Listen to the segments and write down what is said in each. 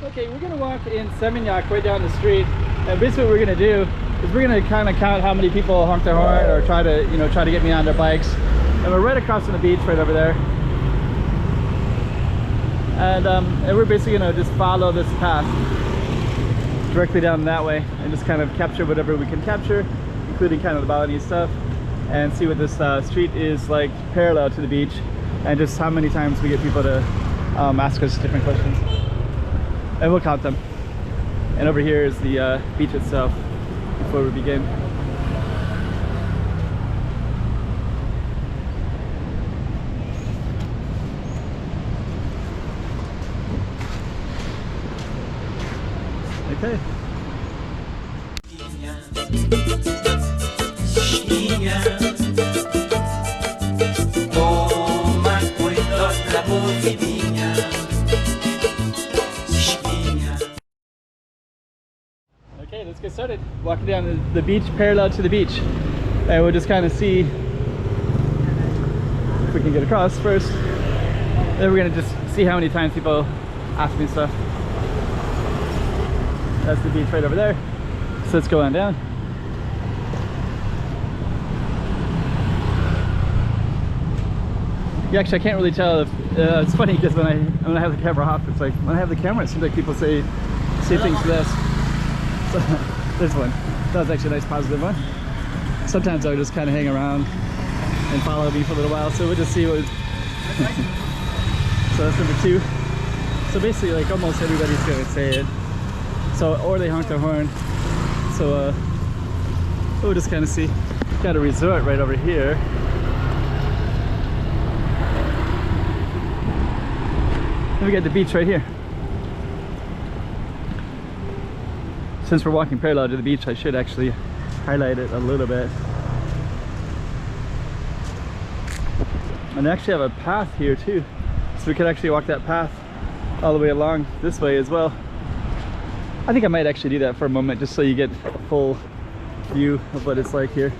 Okay, we're gonna walk in Seminyak right down the street, and basically what we're gonna do is we're gonna kind of count how many people honk their horn or try to, you know, try to get me on their bikes. And we're right across from the beach, right over there. And we're basically gonna just follow this path directly down that way and just kind of capture whatever we can capture, including kind of the Balinese stuff, and see what this street is like parallel to the beach, and just how many times we get people to ask us different questions. And we'll count them. And over here is the beach itself before we begin. Okay. Okay, let's get started. Walking down the beach parallel to the beach, and we'll just kind of see if we can get across first. Then we're gonna just see how many times people ask me stuff. That's the beach right over there. So let's go on down. Yeah, actually, I can't really tell if it's funny because when I have the camera off, it's like when I have the camera, it seems like people say things to this. So, there's one. That was actually a nice positive one. Sometimes I'll just kind of hang around and follow me for a little while. So we'll just see what. So that's number 2. So basically, like almost everybody's gonna say it. So, or they honk their horn. So we'll just kind of see. Got a resort right over here. And we got the beach right here. Since we're walking parallel to the beach, I should actually highlight it a little bit. And they actually have a path here too. So we could actually walk that path all the way along this way as well. I think I might actually do that for a moment, just so you get a full view of what it's like here.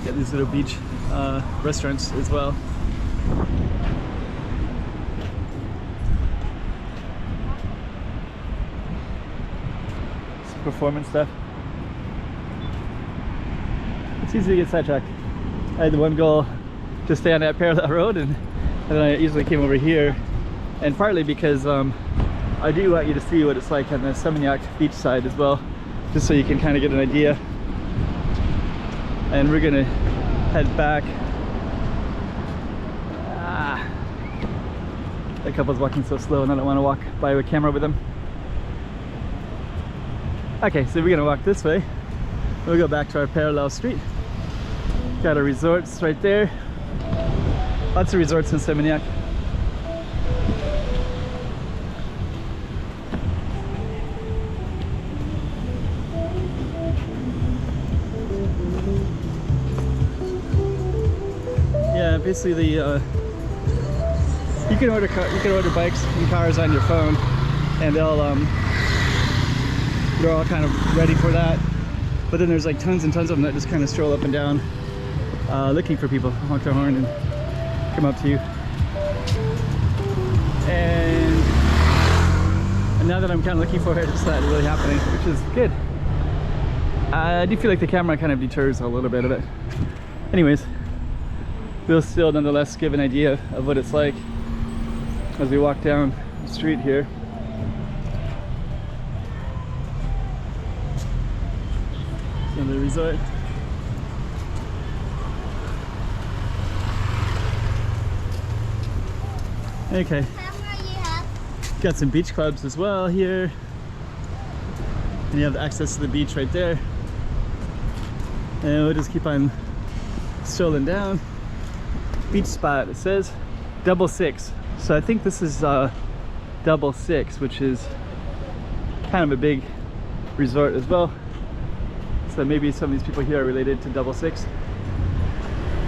Got these little beach restaurants as well. Some performance stuff. It's easy to get sidetracked. I had the one goal to stay on that parallel road, and then I easily came over here, and partly because I do want you to see what it's like on the Seminyak beach side as well, just so you can kind of get an idea. And we're gonna head back. That couple's walking so slow and I don't want to walk by with a camera with them. Okay, so we're gonna walk this way. We'll go back to our parallel street. Got our resorts right there. Lots of resorts in Seminyak. Yeah, basically you can order bikes and cars on your phone, and they're all kind of ready for that. But then there's like tons and tons of them that just kind of stroll up and down, looking for people, honk their horn and come up to you. And now that I'm kind of looking for it, it's not really happening, which is good. I do feel like the camera kind of deters a little bit of it. Anyways, we'll still nonetheless give an idea of what it's like as we walk down the street here. So the resort. Okay. Got some beach clubs as well here. And you have access to the beach right there. And we'll just keep on strolling down. Beach spot, it says 66. So I think this is 66, which is kind of a big resort as well. So maybe some of these people here are related to 66.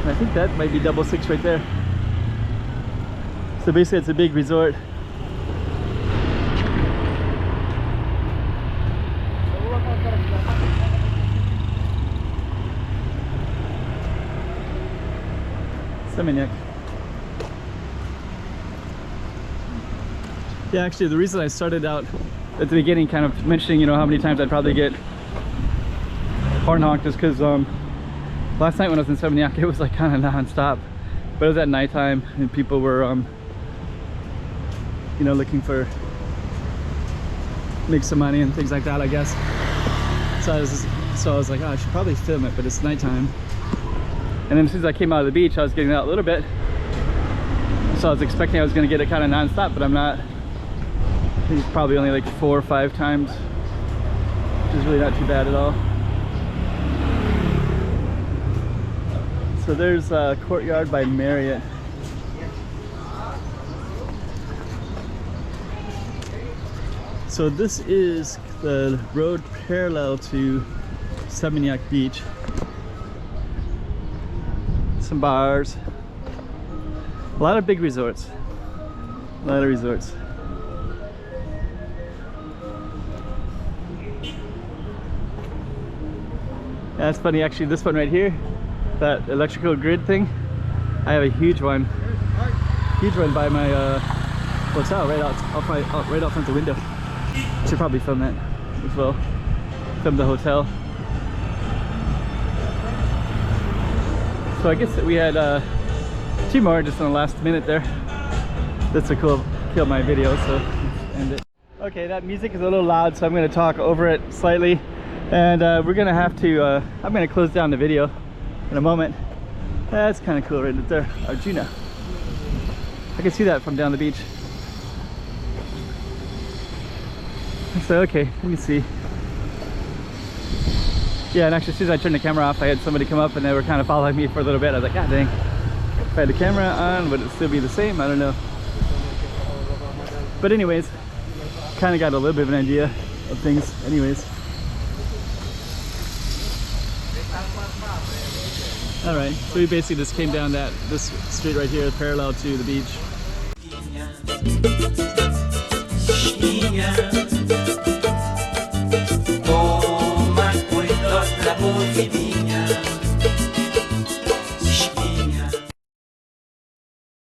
And I think that might be 66 right there. So basically it's a big resort. Seminyak. Yeah, actually the reason I started out at the beginning kind of mentioning, you know, how many times I'd probably get horn honked is because last night when I was in Seminyak, it was like kind of non-stop, but it was at nighttime and people were you know, looking for make some money and things like that, I guess. So I was like, oh, I should probably film it, but it's nighttime. And then as soon as I came out of the beach, I was getting out a little bit, so I was expecting I was going to get it kind of non-stop, but I'm not. I think it's probably only like 4 or 5 times, which is really not too bad at all. So there's a Courtyard by Marriott. So this is the road parallel to Seminyak Beach. Some bars. A lot of big resorts. A lot of resorts. Yeah, that's funny actually, this one right here, that electrical grid thing, I have a huge one by my hotel right out, right out front the window. Should probably film that as well. Film the hotel. So I guess that we had 2 more just in the last minute there. That's a cool kill my video, so let's end it. Okay, that music is a little loud, so I'm going to talk over it slightly, and we're going to have to I'm going to close down the video in a moment. That's kind of cool right there, Arjuna. I can see that from down the beach. So okay, let me see. Yeah, and actually as soon as I turned the camera off, I had somebody come up and they were kind of following me for a little bit. I was like, god dang, if I had the camera on, would it still be the same? I don't know. But anyways, kind of got a little bit of an idea of things anyways. All right, so we basically just came down this street right here parallel to the beach.